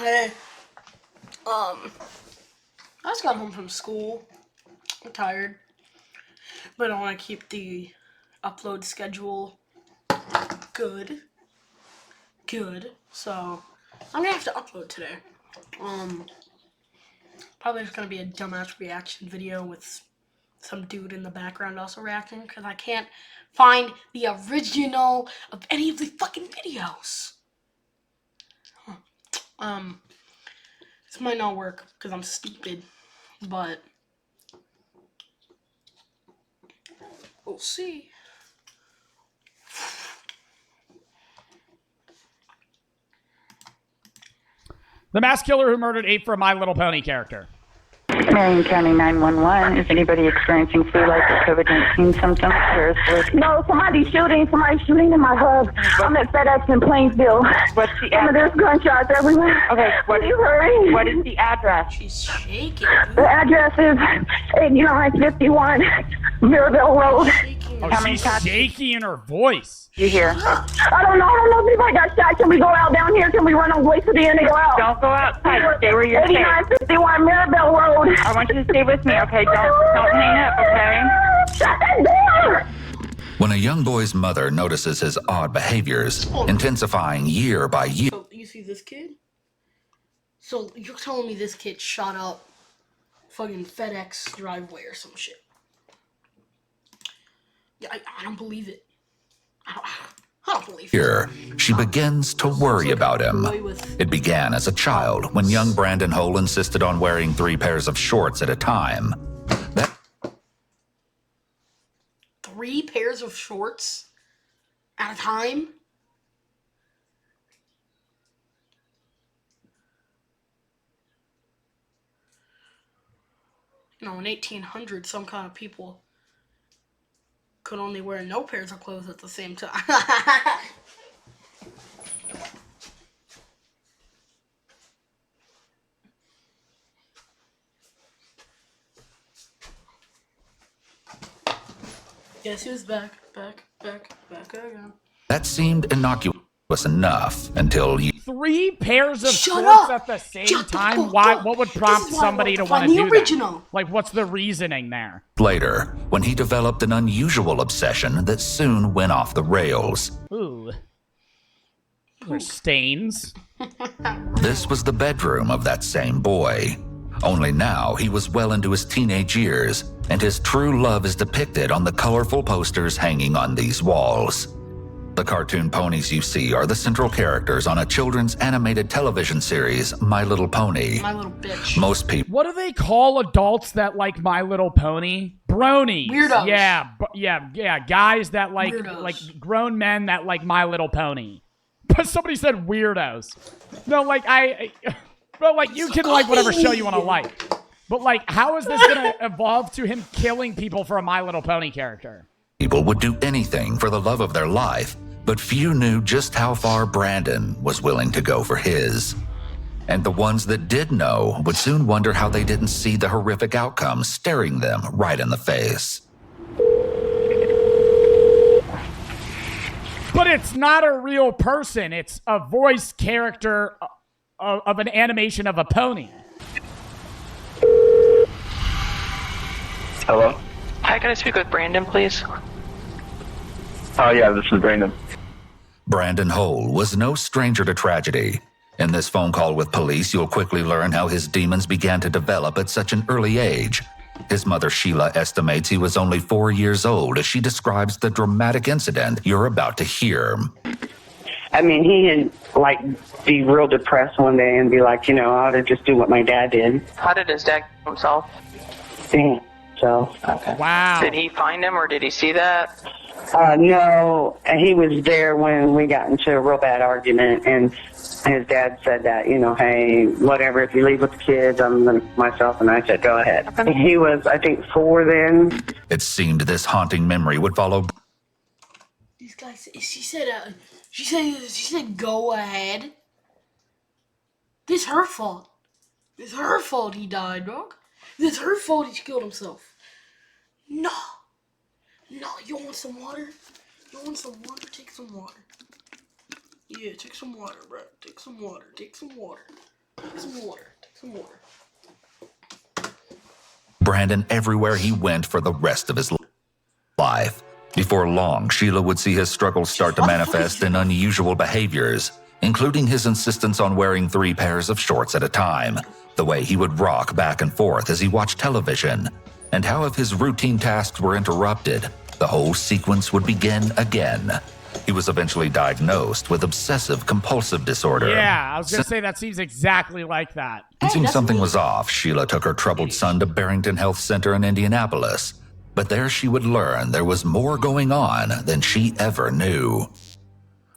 Hey, I just got home from school. I'm tired, but I want to keep the upload schedule good. So I'm gonna have to upload today. Probably just gonna be a dumbass reaction video with some dude in the background also reacting because I can't find the original of any of the fucking videos. This might not work because I'm stupid, but we'll see. The mass killer who murdered 8 for a My Little Pony character. Marion County 911. Is anybody experiencing flu-like or COVID-19 symptoms? No, somebody's shooting in my hub. I'm at FedEx in Plainsville. What's the And address? there's gunshots everywhere. Okay, Can you hurry? what is the address? She's shaking, The dude. address is 8951 Mirabelle Road. Shaking. Oh, How many she's times- shaky in her voice. You hear? I don't know if anybody got shot. Can we go out down here? Can we run on way to the end and go out? Don't go outside. Stay where you're safe. 8951 Mirabelle Road. I want you to stay with me, okay? Don't hang up, okay? Shut that door! When a young boy's mother notices his odd behaviors, intensifying year by year, So, you see this kid? So, you're telling me this kid shot up fucking FedEx driveway or some shit? Yeah, I don't believe it. I don't believe it. she begins to worry about him. It began as a child when young Brandon Hole insisted on wearing 3 pairs of shorts at a time. That 3 pairs of shorts at a time? You know, in 1800, some kind of people could only wear no pairs of clothes at the same time. Guess who's back again. That seemed innocuous enough until you 3 pairs of Shut shorts up! at the same Shut the time? fuck Why? up! What would This prompt is why I somebody to want want to to find do the original. that? Like, what's the reasoning there? later, when he developed an unusual obsession that soon went off the rails. Ooh. There's stains. This was the bedroom of that same boy. Only now he was well into his teenage years, and his true love is depicted on the colorful posters hanging on these walls. The cartoon ponies you see are the central characters on a children's animated television series, My Little Pony. My little bitch. Most people What do they call adults that like My Little Pony? Bronies. Weirdos. Yeah, guys that like Weirdos. like grown men that like My Little Pony. But somebody said weirdos. No, like but like you can like whatever show you want to like. But like, how is this gonna evolve to him killing people for a My Little Pony character? would do anything for the love of their life, but few knew just how far Brandon was willing to go for his. And the ones that did know would soon wonder how they didn't see the horrific outcome staring them right in the face. But it's not a real person. It's a voice character of an animation of a pony. Hello? Hi, can I speak with Brandon, please? Oh, yeah, this is Brandon. Brandon Hole was no stranger to tragedy. In this phone call with police, you'll quickly learn how his demons began to develop at such an early age. His mother, Sheila, estimates he was only 4 years old as she describes the dramatic incident you're about to hear. I mean, he'd be real depressed one day and be like, I ought to just do what my dad did. How did his dad kill himself? Damn. So, Okay. Wow. Did he find him or did he see that? no, he was there when we got into a real bad argument, and his dad said that, hey, whatever, if you leave with the kids, I'm going to myself, and I said, go ahead. Okay. He was, I think, 4 then. It seemed this haunting memory would follow These guys. She said, go ahead. This her fault. It's her fault he died, dog. It's her fault he killed himself. No, you want some water? You want some water? Take some water. Yeah, take some water, bro. Take some water. Some water. Some water. Brandon everywhere he went for the rest of his life. Before long, Sheila would see his struggles start to manifest in unusual behaviors, including his insistence on wearing 3 pairs of shorts at a time, the way he would rock back and forth as he watched television, and how if his routine tasks were interrupted, the whole sequence would begin again. He was eventually diagnosed with obsessive-compulsive disorder. Yeah, I was going to say that seems exactly like that. Sensing that's something me. was off, Sheila took her troubled son to Barrington Health Center in Indianapolis. But there she would learn there was more going on than she ever knew.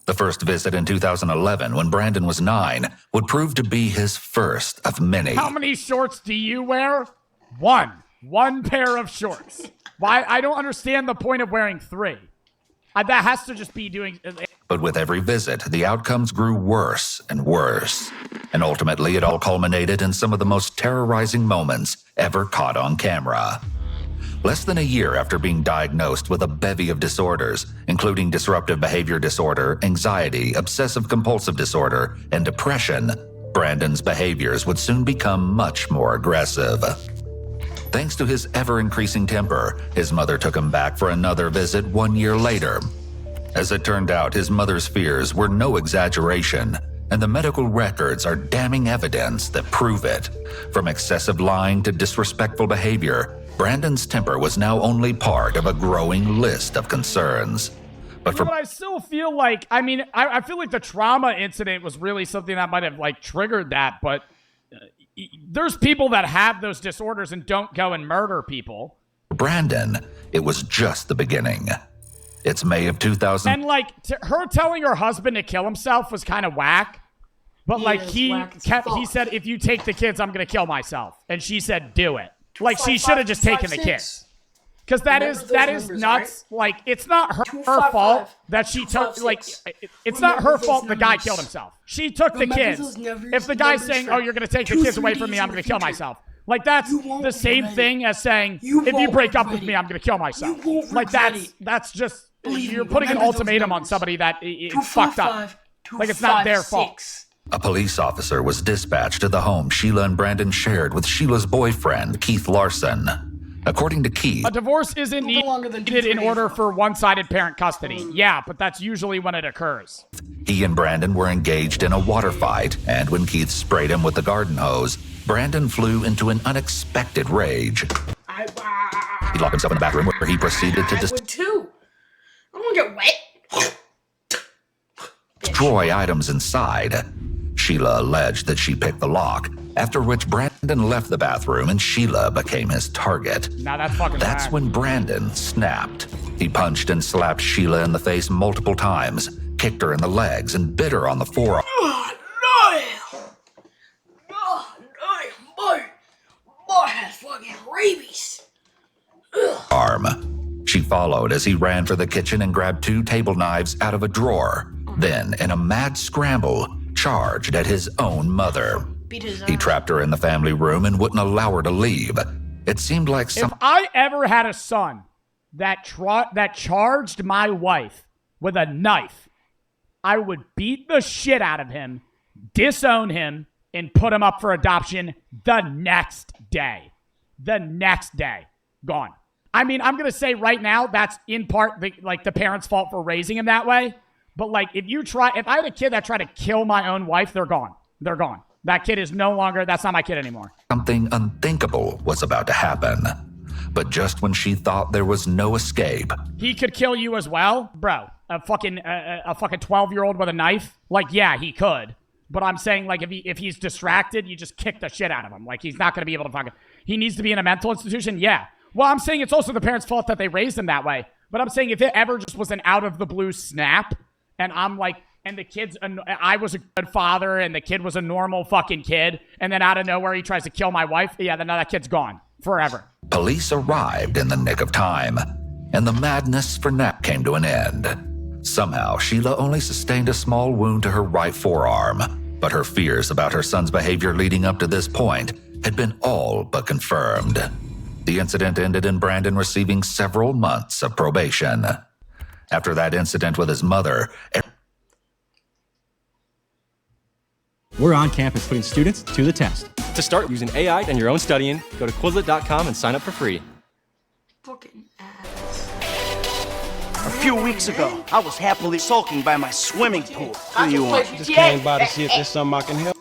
The first visit in 2011, when Brandon was 9, would prove to be his first of many. How many shorts do you wear? 1. 1 pair of shorts. Why? I don't understand the point of wearing 3. That has to just be doing... But with every visit, the outcomes grew worse and worse. And ultimately, it all culminated in some of the most terrorizing moments ever caught on camera. Less than a year after being diagnosed with a bevy of disorders, including disruptive behavior disorder, anxiety, obsessive-compulsive disorder, and depression, Brandon's behaviors would soon become much more aggressive. Thanks to his ever-increasing temper, his mother took him back for another visit 1 year later. As it turned out, his mother's fears were no exaggeration, and the medical records are damning evidence that prove it. From excessive lying to disrespectful behavior, Brandon's temper was now only part of a growing list of concerns. But for But I still feel like, I mean, I feel like the trauma incident was really something that might have, like, triggered that, but there's people that have those disorders and don't go and murder people. Brandon, it was just the beginning. It's May of 2000. And, like, her telling her husband to kill himself was kind of whack. But, Yeah, like, it's he whack as kept, he fuck. said, if you take the kids, I'm going to kill myself. And she said, do it. Like, she 255, should have just taken the 256. kids. Because that Remember is those numbers, nuts. Like, it's not her 255, fault that she took, like, 256. it's not Remember her those fault the guy numbers. killed himself. She took the Remember kids. those numbers- If the guy's numbers saying, for oh, you're going to take the 2, kids away 3 from me, days I'm in going the to kill future. myself. Like, that's You won't the same regret it. thing as saying, You if you won't break up with regret me, it. I'm going to kill myself. You won't Like, regret that's it. that's just, Believe you're me, putting an remember those ultimatum on numbers. somebody that it 245, fucked up. Like, it's not their fault. 256. A police officer was dispatched to the home Sheila and Brandon shared with Sheila's boyfriend, Keith Larson. According to Keith, A divorce isn't No longer than needed 2 in days. order for one-sided parent custody. Yeah, but that's usually when it occurs. he and Brandon were engaged in a water fight, and when Keith sprayed him with the garden hose, Brandon flew into an unexpected rage. He locked himself in the back room where he proceeded to I would too. I don't want to get wet. destroy items inside. Sheila alleged that she picked the lock, after which Brandon left the bathroom and Sheila became his target. Now that's fucking That's bad. when Brandon snapped. He punched and slapped Sheila in the face multiple times, kicked her in the legs, and bit her on the forearm. Oh, no. Oh, no. Boy has fucking rabies. She followed as he ran for the kitchen and grabbed 2 table knives out of a drawer. Then, in a mad scramble, charged at his own mother. Beat his He ass. trapped her in the family room and wouldn't allow her to leave. It seemed like If I ever had a son that charged my wife with a knife, I would beat the shit out of him, disown him, and put him up for adoption the next day. The next day. Gone. I mean, I'm going to say right now that's in part the parents' fault for raising him that way. But like if I had a kid that tried to kill my own wife, they're gone. They're gone. That kid is no longer, that's not my kid anymore. something unthinkable was about to happen. But just when she thought there was no escape, He could kill you as well, bro. A fucking 12-year-old with a knife. Like, yeah, he could. But I'm saying, like, if he's distracted, you just kick the shit out of him. Like, he's not going to be able to fucking. He needs to be in a mental institution. Yeah. Well, I'm saying it's also the parents' fault that they raised him that way. But I'm saying if it ever just was an out of the blue snap, and I'm like, and the kid's, I was a good father, and the kid was a normal fucking kid, and then out of nowhere he tries to kill my wife. Yeah, then that kid's gone forever. police arrived in the nick of time, and the madness for Knapp came to an end. Somehow, Sheila only sustained a small wound to her right forearm, but her fears about her son's behavior leading up to this point had been all but confirmed. The incident ended in Brandon receiving several months of probation. After that incident with his mother, We're on campus putting students to the test. To start using AI and your own studying, go to Quizlet.com and sign up for free. Fucking ass. A few weeks ago, I was happily sulking by my swimming pool. What do you want? Just came by to see if there's something I can help.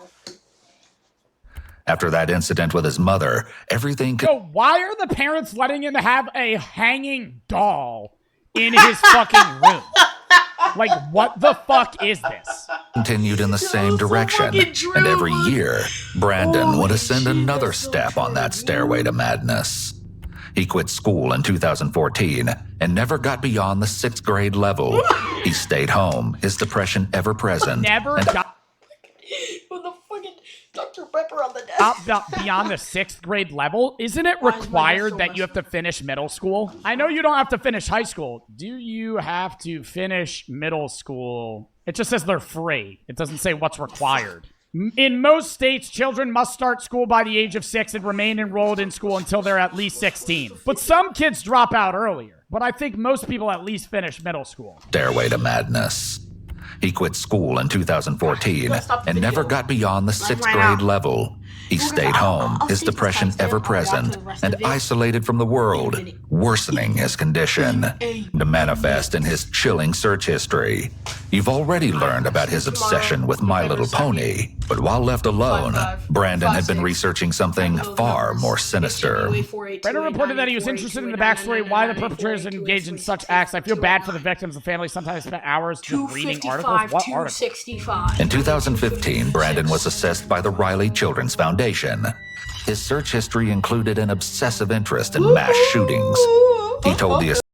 After that incident with his mother, everything So why are the parents letting him have a hanging doll in his fucking room? Like, what the fuck is this? continued in the same direction, fucking true. and every year, Brandon would ascend another step on that stairway to madness. He quit school in 2014 and never got beyond the 6th grade level. He stayed home, his depression ever present. Never and got With the fucking Dr. Pepper on the desk. beyond the 6th grade level. Isn't it required that you have to finish middle school? I know you don't have to finish high school. Do you have to finish middle school? It just says they're free. It doesn't say what's required. In most states, children must start school by the age of 6 and remain enrolled in school until they're at least 16. But some kids drop out earlier. But I think most people at least finish middle school. Stairway to madness. He quit school in 2014 and never got beyond the 6th grade level. He stayed home, his depression ever present, and isolated from the world, worsening his condition. To manifest in his chilling search history. You've already learned about his obsession with My Little Pony, but while left alone, Brandon had been researching something far more sinister. Brandon reported that he was interested in the backstory, why the perpetrators engaged in such acts. I feel bad for the victims and families. Sometimes spent hours just reading articles. What articles? 265. In 2015, Brandon was assessed by the Riley Children's Foundation. His search history included an obsessive interest in mass shootings. He told the